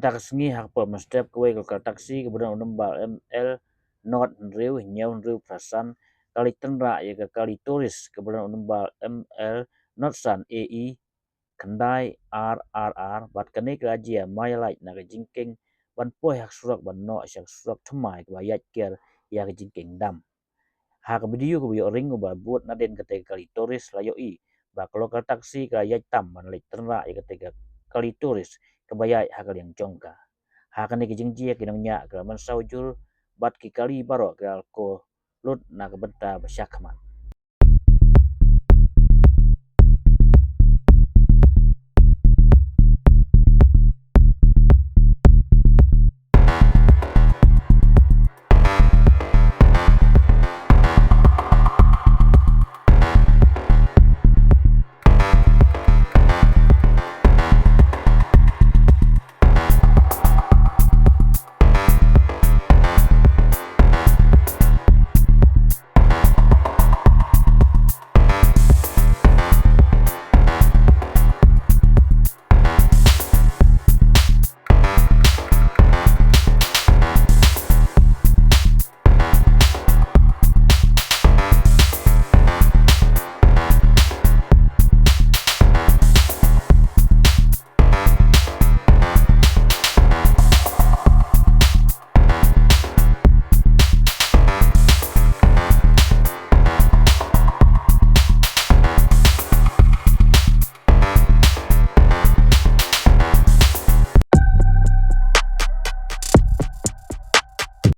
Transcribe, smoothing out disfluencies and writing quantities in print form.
Taksi hak per step kue ke taksi kemudian unembal ml not riu nyau riu prasan kali Tynrah ya ke kali turis kemudian unembal ml not san ai kendai rrr bat kene ke ajia mai light na ke Jingkieng ban poi hak surak ban no syak surak thmai ke bayat ker ya ke Jingkieng dam hak video ke bio ring ba buat na den ke kali turis layo i ba lokal taksi ke ayat tam ban lek Tynrah ya ke kali turis kebayai hak yang jongka hakan ke jingjia ke nanya ke man saujul bat ki kali baro ke ko lut na ke benta basyakman